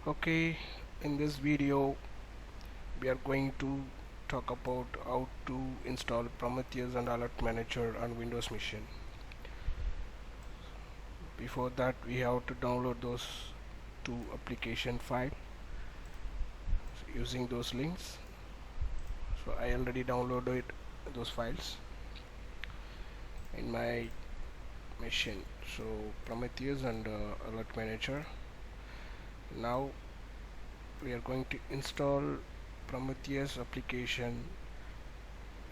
Okay, in this video we are going to talk about how to install Prometheus and Alert Manager on Windows machine. Before that we have to download those two application file using those links. So I already downloaded those files in my machine. So Prometheus and Alert Manager. Now we are going to install Prometheus application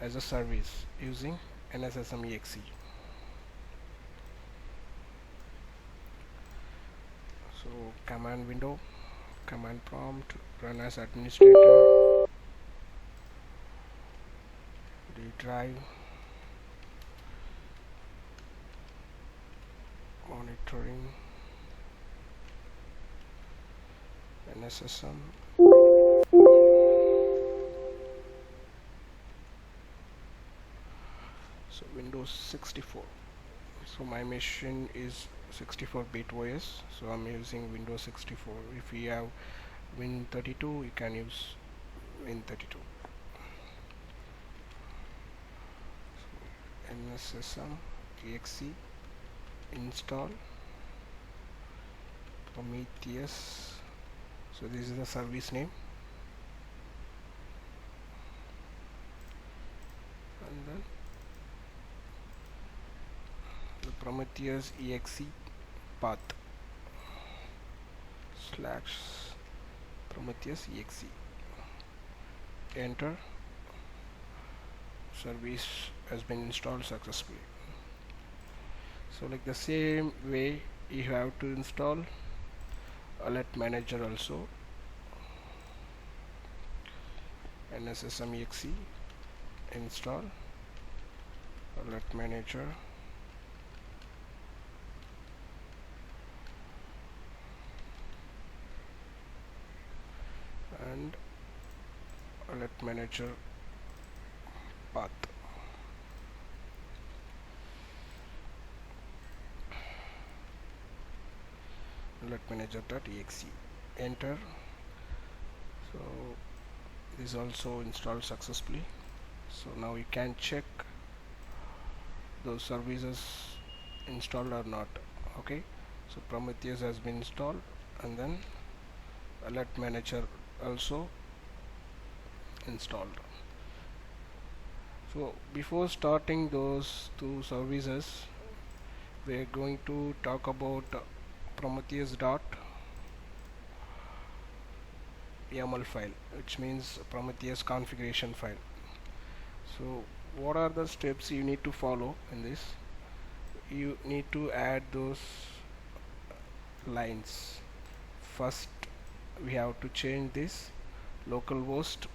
as a service using NSSM-exe. So command window, command prompt, run as administrator, D drive, monitoring, NSSM. So Windows 64. So my machine is 64-bit OS, so I'm using Windows 64. If you have Win32, you can use Win32. So NSSM exe install Prometheus. So this is the service name, and then the Prometheus exe path / Prometheus exe. Enter. Service has been installed successfully. So like the same way you have to install Alert Manager also. NSSM exe install Alert Manager. And Alert Manager path. Alert Manager.exe. Enter. So this also installed successfully. So now you can check those services installed or not. Okay, so Prometheus has been installed, and then Alert Manager also installed. So before starting those two services, we are going to talk about Prometheus.yaml file, which means Prometheus configuration file. So what are the steps you need to follow in this? You need to add those lines. First we have to change this localhost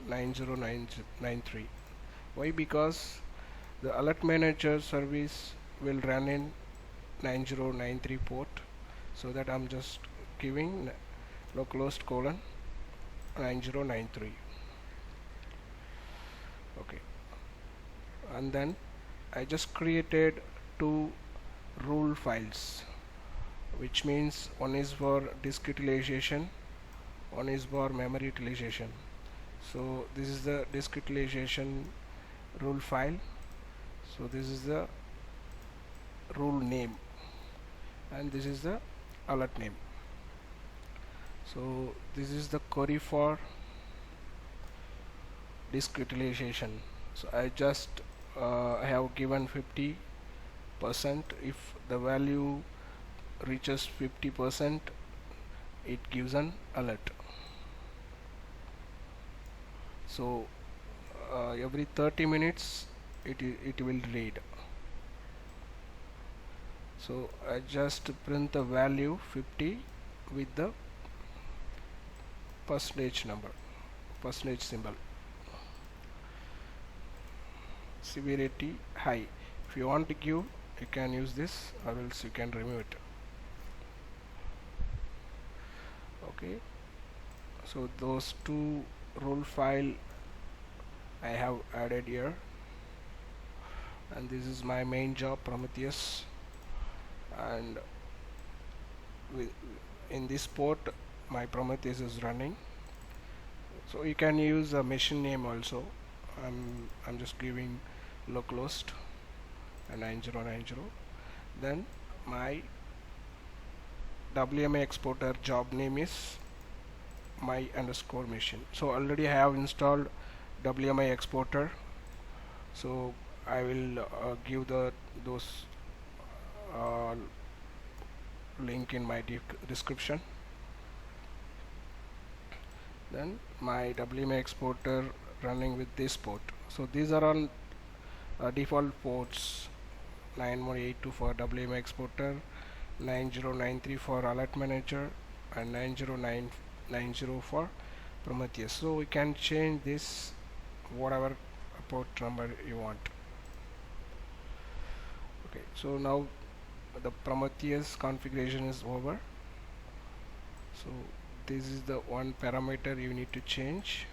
:9093. Why? Because the Alert Manager service will run in 9093 port, so that I'm just giving localhost :9093. Okay, and then I just created two rule files, which means one is for disk utilization, one is for memory utilization. So this is the disk utilization rule file, so this is the rule name, and this is the alert name. So this is the query for disk utilization. So I just I have given 50%. If the value reaches 50%, it gives an alert. So every 30 minutes it will read. So I just print the value 50 with the percentage symbol. Severity high. If you want to give, you can use this, or else you can remove it. Okay, so those two rule file I have added here, and this is my main job, Prometheus, and in this port my Prometheus is running. So you can use a machine name also. I'm just giving localhost 9090. Then my WMA exporter job name is my underscore machine. So already I have installed WMI exporter, so I will give those uh, link in my description. Then my WMI exporter running with this port. So these are all default ports: 9182 for WMI exporter, 9093 for alert manager, and 90990 for Prometheus. So we can change this whatever port number you want. Okay, so now the Prometheus configuration is over. So this is the one parameter you need to change,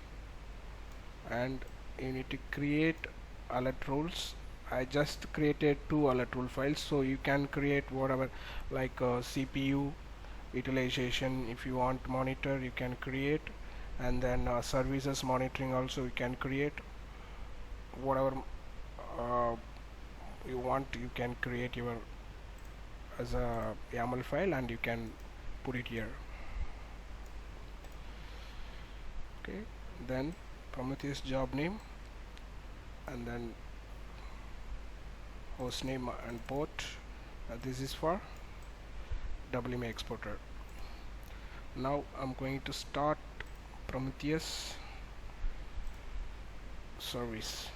and you need to create alert rules. I just created 2 alert rule files, so you can create whatever, like CPU utilization. If you want monitor, you can create, and then services monitoring also you can create. Whatever you want, you can create your as a YAML file and you can put it here. Okay, then Prometheus job name, and then host name and port. This is for WMA exporter. Now I'm going to start Prometheus service.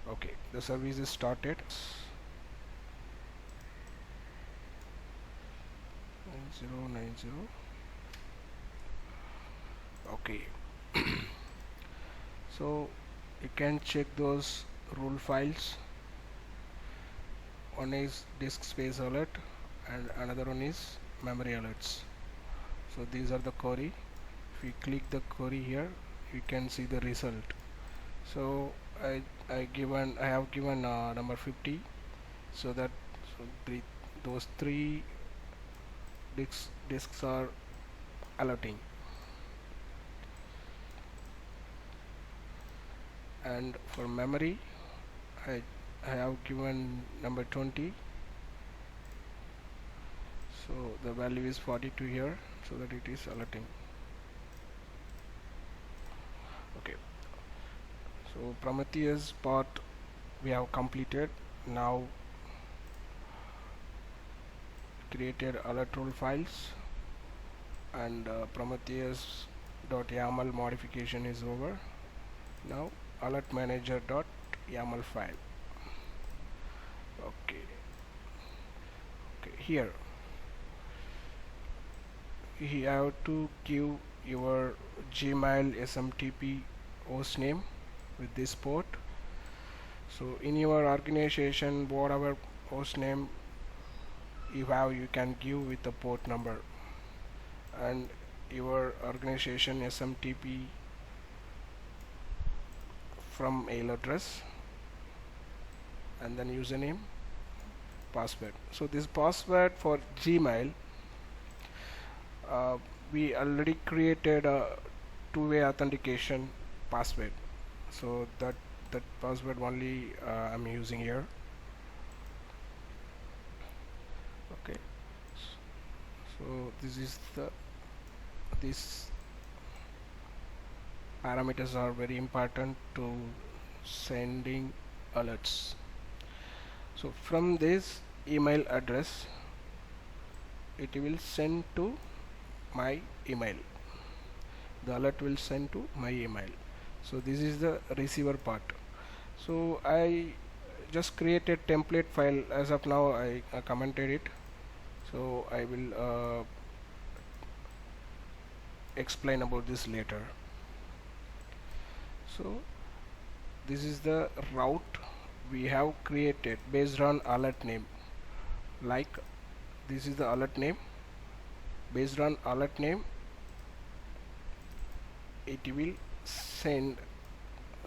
Okay, the service is started. 9090. Okay. So you can check those rule files. One is disk space alert and another one is memory alerts. So these are the query. If you click the query here, you can see the result. So I have given number 50, so that those 3 disks are alerting. And for memory, I have given number 20, so the value is 42 here, so that it is alerting. Okay, so Prometheus part we have completed. Now created alert rule files, and Prometheus.yaml modification is over. Now alert manager.yaml file. Okay, here you have to give your Gmail SMTP host name with this port. So in your organization, whatever host name you have, you can give with the port number, and your organization SMTP from mail address, and then username, password. So this password for Gmail, we already created a 2-way authentication password, so that password only I'm using here. Okay, so these parameters are very important to sending alerts. So from this email address, it will send to my email. The alert will send to my email. So this is the receiver part. So I just created template file. As of now, I commented it. So I will explain about this later. So this is the route we have created based on alert name. Like this is the alert name. Based on alert name, it will send.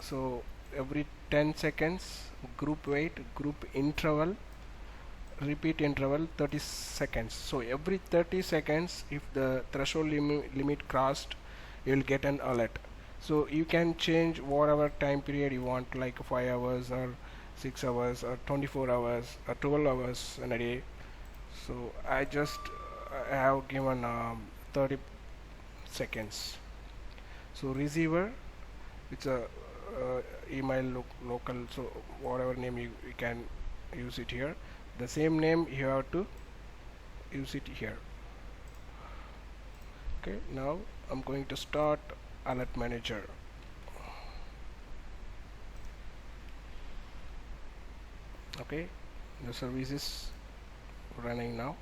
So every 10 seconds, group weight, group interval, repeat interval 30 seconds. So every 30 seconds, if the threshold limit crossed, you will get an alert. So you can change whatever time period you want, like 5 hours or 6 hours or 24 hours or 12 hours in a day. So I just have given 30 seconds. So receiver, it's a email local, so whatever name you can use it here. The same name you have to use it here. Okay, now I'm going to start alert manager. Okay, the service is running now.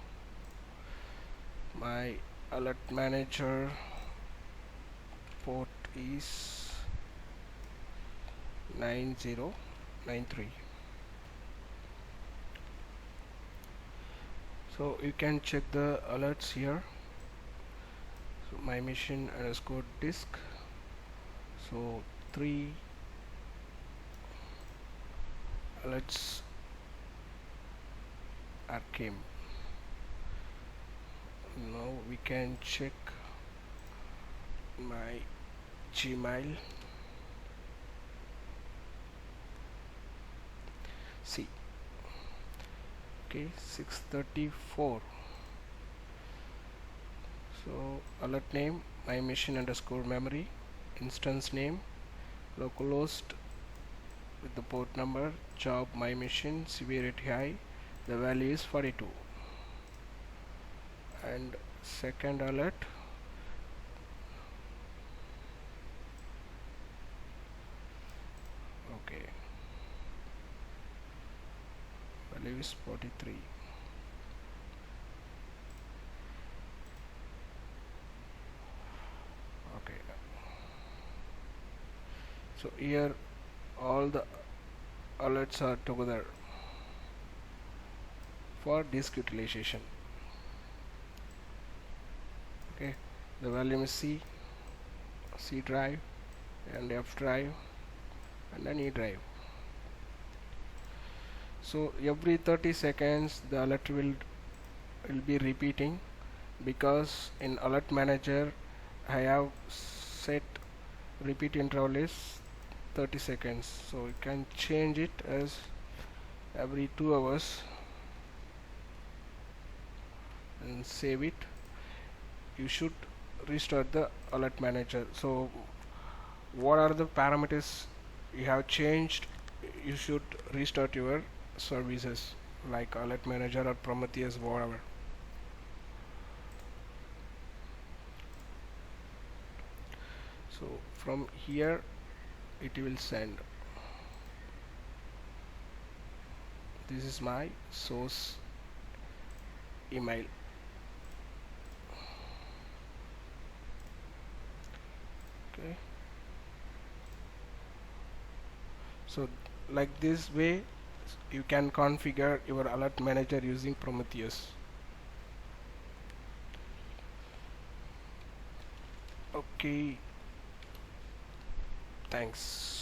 My alert manager port is 9093. So you can check the alerts here. So my machine underscore disk. So 3 alerts are came. Now we can check my Gmail. See, okay, 634. So alert name my machine underscore memory, instance name localhost with the port number, job my machine, severity high, the value is 42. And second alert, okay, value is 43. Okay, so here all the alerts are together for disk utilization. Okay, the volume is C drive and F drive and then E drive. So every 30 seconds the alert will be repeating, because in alert manager I have set repeat interval is 30 seconds, so you can change it as every 2 hours and save it. You should restart the alert manager. So what are the parameters you have changed? You should restart your services like alert manager or Prometheus, whatever. So from here it will send. This is my source email. Okay, so like this way you can configure your alert manager using Prometheus. Okay, thanks.